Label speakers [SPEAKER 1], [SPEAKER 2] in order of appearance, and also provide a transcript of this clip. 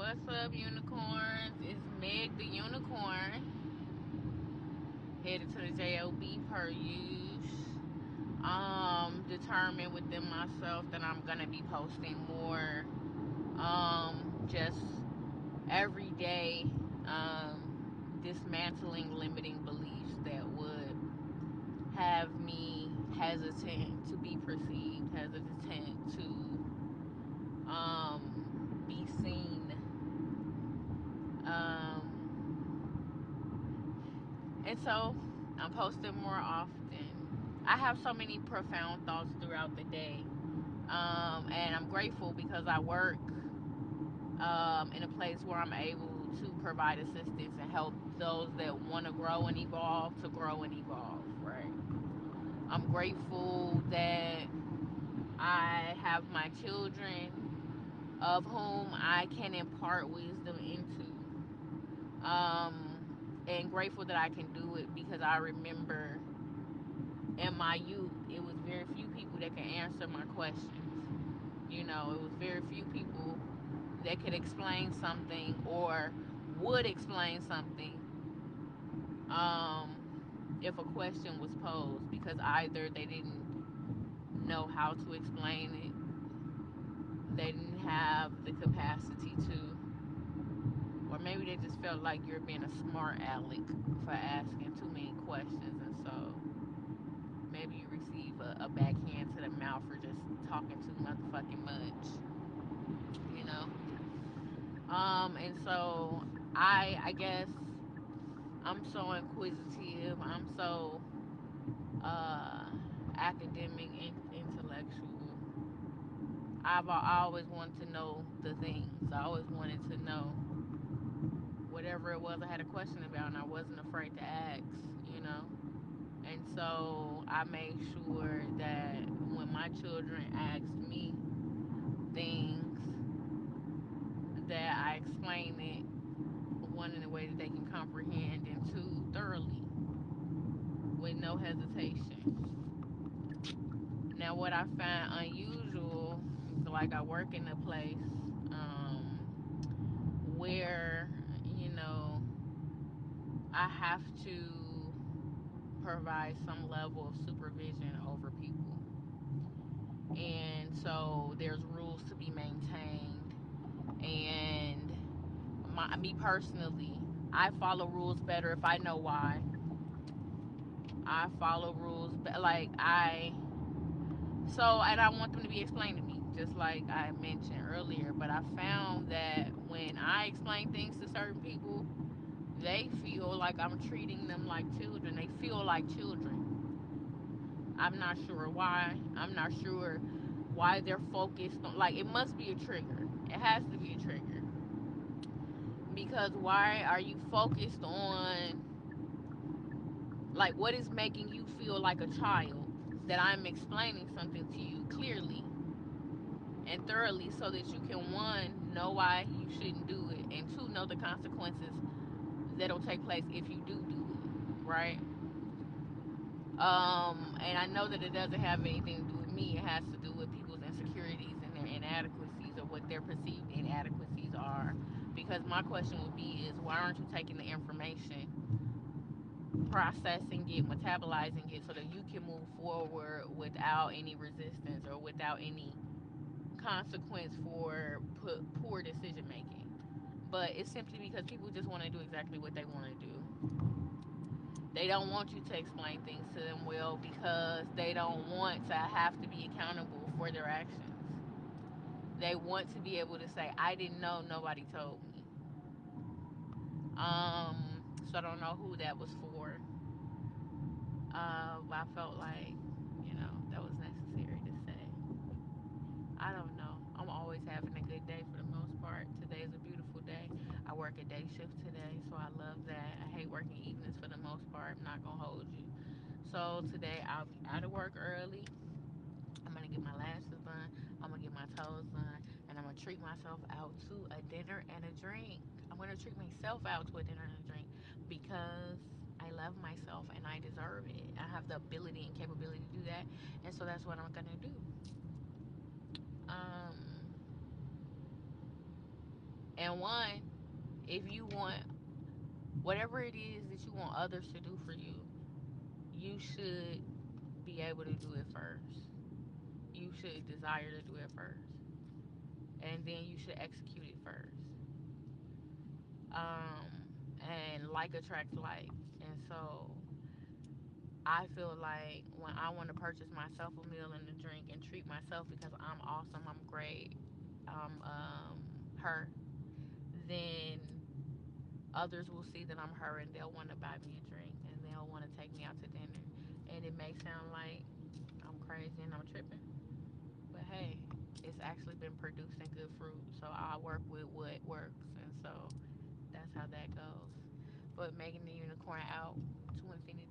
[SPEAKER 1] What's up, unicorns? It's Meg the Unicorn, headed to the JOB per use. Determined within myself that I'm gonna be posting more. Just every day. Dismantling limiting beliefs that would have me hesitant to be perceived, hesitant to be seen. And so I'm posting more often. I have so many profound thoughts throughout the day. And I'm grateful because I work in a place where I'm able to provide assistance and help those that want to grow and evolve to grow and evolve, right? I'm grateful that I have my children of whom I can impart wisdom into. And grateful that I can do it because I remember in my youth, it was very few people that could answer my questions. It was very few people that could explain something or would explain something if a question was posed because either they didn't know how to explain it, they didn't have the capacity to, or maybe they just felt like you're being a smart aleck for asking too many questions, and so maybe you receive a backhand to the mouth for just talking too motherfucking much, you know. And so I guess I'm so inquisitive. I'm so uh, academic and intellectual. I always wanted to know the things. I always wanted to know whatever it was I had a question about, and I wasn't afraid to ask. You know. And so I made sure that when my children asked me things, that I explain it one in a way that they can comprehend, and two thoroughly with no hesitation. Now, what I find unusual is like I work in a place where I have to provide some level of supervision over people, and so there's rules to be maintained. And me personally, I follow rules better if I know why. I follow rules, like and I want them to be explained to me, just like I mentioned earlier. But I found that when I explain things to certain people, they feel like I'm treating them like children. They feel like children. I'm not sure why. I'm not sure why they're focused on, like, it must be a trigger. It has to be a trigger. Because why are you focused on, like, what is making you feel like a child that I'm explaining something to you clearly and thoroughly so that you can, one, know why you shouldn't do it, and two, know the consequences that'll take place if you do it, right? And I know that it doesn't have anything to do with me. It has to do with people's insecurities and their inadequacies, or what their perceived inadequacies are. Because my question would be is, why aren't you taking the information, processing it, metabolizing it so that you can move forward without any resistance or without any consequence for poor decision making? But it's simply because people just want to do exactly what they want to do. They don't want you to explain things to them well because they don't want to have to be accountable for their actions. They want to be able to say, I didn't know, nobody told me. So I don't know who that was for. But I felt like, that was necessary to say. I don't know. I'm always having a good day for the most part. Today is a beautiful day. I work a day shift today, so I love that. I hate working evenings for the most part. I'm not gonna hold you. So today I'll be out of work early. I'm gonna get my lashes done. I'm gonna get my toes done, and I'm gonna treat myself out to a dinner and a drink. I'm gonna treat myself out to a dinner and a drink because I love myself and I deserve it. I have the ability and capability to do that, and so that's what I'm gonna do. Um, And one, if you want whatever it is that you want others to do for you, you should be able to do it first. You should desire to do it first. And then you should execute it first. And like attracts like. And so I feel like when I want to purchase myself a meal and a drink and treat myself because I'm awesome, I'm great, I'm her, then others will see that I'm her and they'll want to buy me a drink and they'll want to take me out to dinner. And it may sound like I'm crazy and I'm tripping, but hey, it's actually been producing good fruit. So I work with what works, and so that's how that goes. But Megan the Unicorn out to infinity